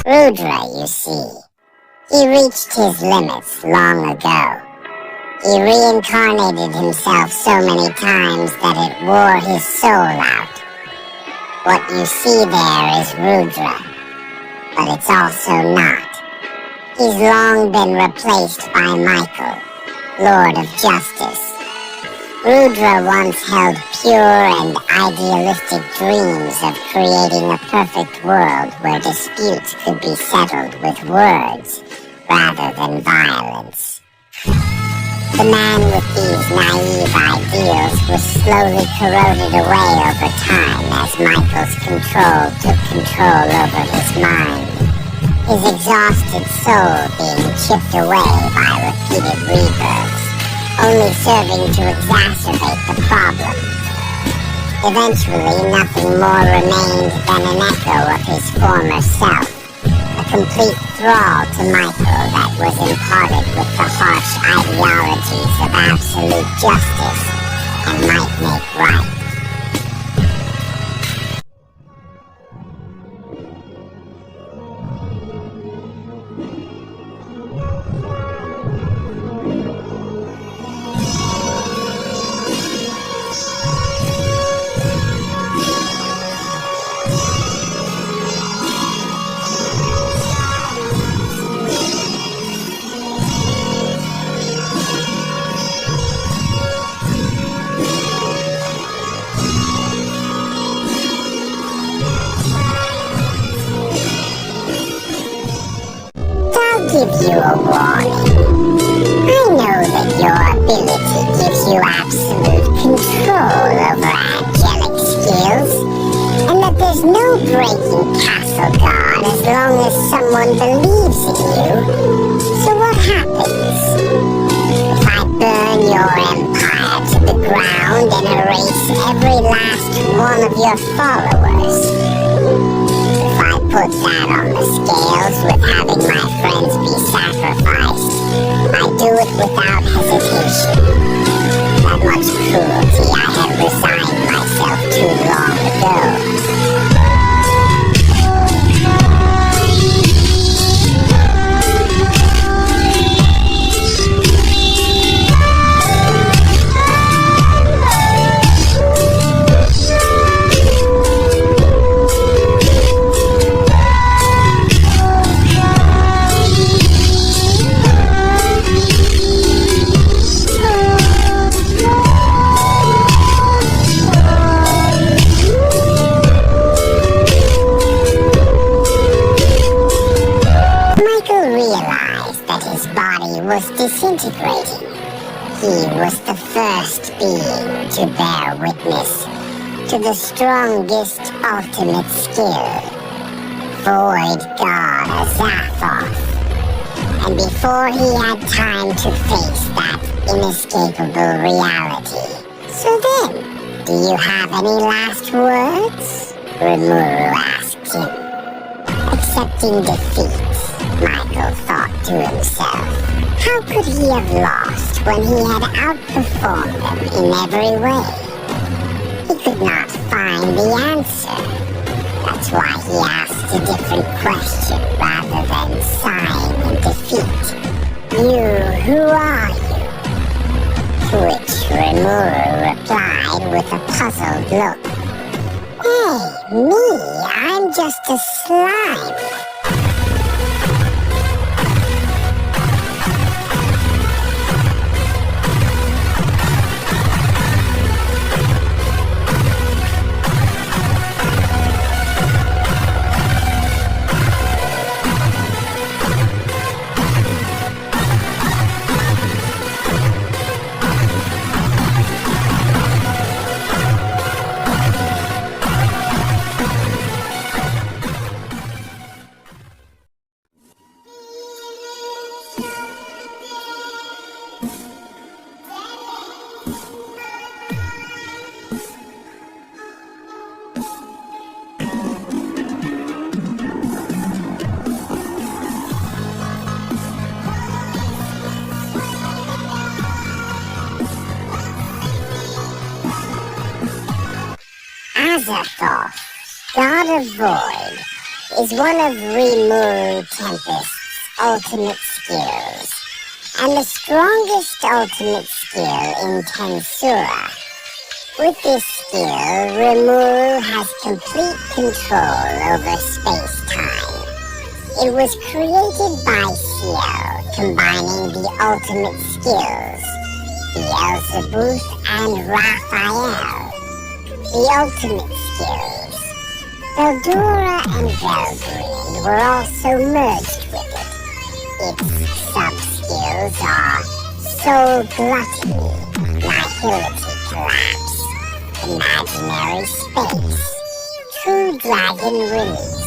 Rudra, you see. He reached his limits long ago. He reincarnated himself so many times that it wore his soul out. What you see there is Rudra, but it's also not. He's long been replaced by Michael, Lord of Justice. Rudra once held pure and idealistic dreams of creating a perfect world where disputes could be settled with words rather than violence. The man with these naive ideals was slowly corroded away over time as Michael's control took control over his mind, his exhausted soul being chipped away by repeated rebirths, only serving to exacerbate the problem. Eventually, nothing more remained than an echo of his former self, a complete thrall to Michael that was imparted with the harsh ideologies of absolute justice and might make right. Give you a warning. I know that your ability gives you absolute control over angelic skills. There's no breaking castle, God, as long as someone believes in you. So what happens? If I burn your empire to the ground and erase every last one of your followers? If I put that on the scales with having my friends be sacrificed, I do it without hesitation. That much cruelty I have resigned myself to long ago. Was disintegrating. He was the first being to bear witness to the strongest ultimate skill, Void God Azathoth. And before he had time to face that inescapable reality. So then, do you have any last words? Rimuru asked him. Accepting defeat, Michael thought to himself. How could he have lost when he had outperformed them in every way? He could not find the answer. That's why he asked a different question rather than sighing in defeat. Who are you? To which Rimuru replied with a puzzled look. Hey, me, I'm just a slime. Azathoth, God of Void, is one of Rimuru Tempest's ultimate skills, and the strongest ultimate skill in Tensura. With this skill, Rimuru has complete control over space-time. It was created by Ciel, combining the ultimate skills, Beelzebub and Raphael. The ultimate skills, Feldway and Velgrynd, were also merged with it. Its sub-skills are Soul Gluttony, Nihility Collapse, Imaginary Space, True Dragon Release,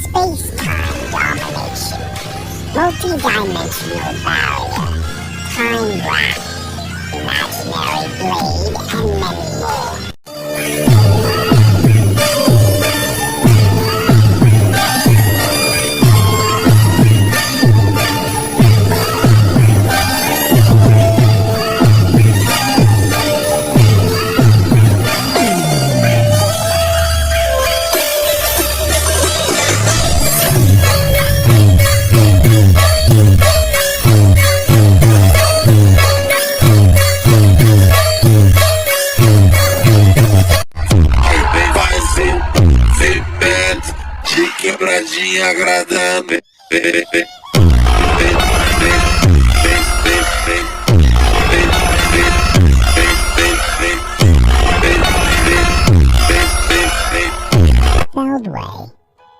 Space-Time Domination, Multi-Dimensional Barrier, Time Wrap, Imaginary Blade, and many more. Agradável. Feldway,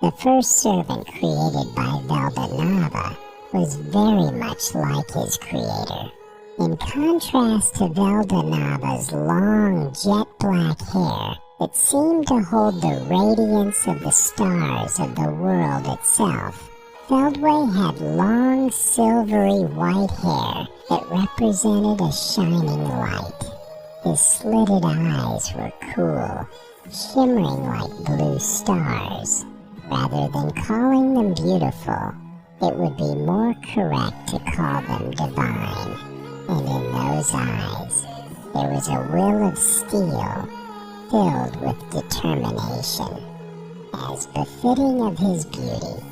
the first servant created by Veldanava, was very much like his creator. In contrast to Veldanava's long jet black hair, that seemed to hold the radiance of the stars of the world itself. Feldway had long, silvery white hair that represented a shining light. His slitted eyes were cool, shimmering like blue stars. Rather than calling them beautiful, it would be more correct to call them divine. And in those eyes, there was a will of steel filled with determination. As befitting of his beauty,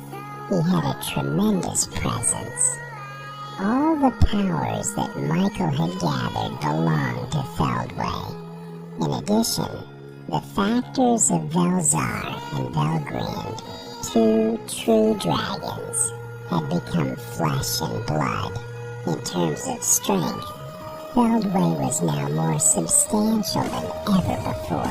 he had a tremendous presence. All the powers that Michael had gathered belonged to Feldway. In addition, the factors of Velzar and Velgrynd, two true dragons, had become flesh and blood. In terms of strength, Feldway was now more substantial than ever before.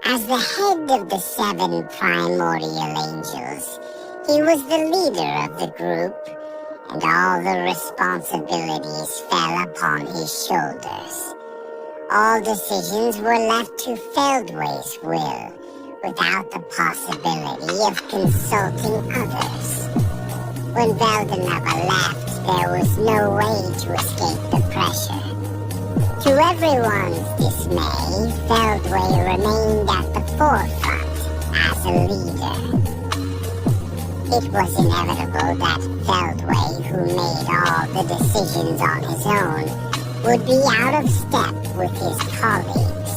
As the head of the 7 Primordial Angels, he was the leader of the group, and all the responsibilities fell upon his shoulders. All decisions were left to Feldway's will, without the possibility of consulting others. When Veldanava left, there was no way to escape the pressure. To everyone's dismay, Feldway remained at the forefront as a leader. It was inevitable that Feldway, who made all the decisions on his own, would be out of step with his colleagues.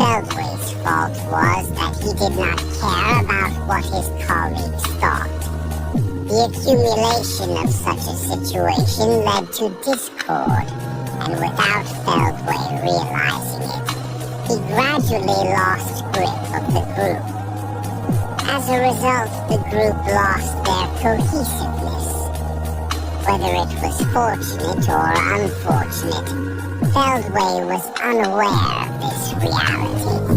Feldway's fault was that he did not care about what his colleagues thought. The accumulation of such a situation led to discord, and without Feldway realizing it, he gradually lost grip of the group. As a result, the group lost their cohesiveness. Whether it was fortunate or unfortunate, Feldway was unaware of this reality.